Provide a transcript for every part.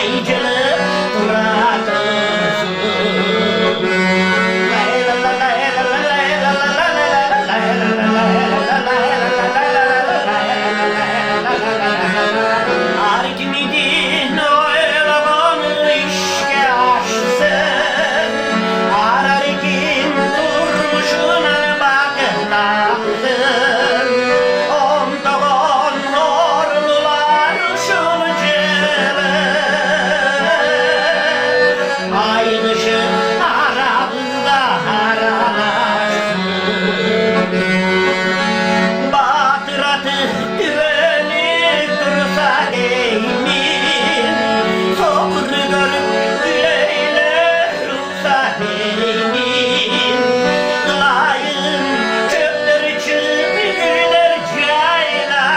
aycılık bırakırsın. Argimidin oylamanı işke açsın, ararken durmuşuna bakınaksın. Ondan horlular şulcılık, ay kışın aramızda aralaşsın. Batıratı güvenip dursa değmin, sokru görüp güleyle ruhsa değmin. Kılayın çöpleri çıkıp güler cayla,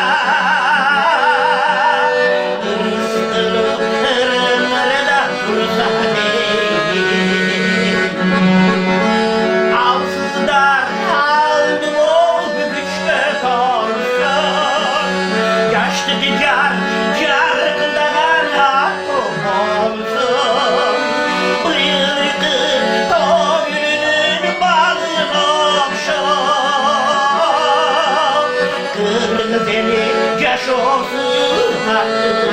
ırıskılıp ırımırda dursa değmin. Alsızlar aldı o güçlü korsun, yaşlı car kıldanan hakkım olsun. Bıyıklı toğlünün balın okşun, kırmızı yaş olsun hakkım.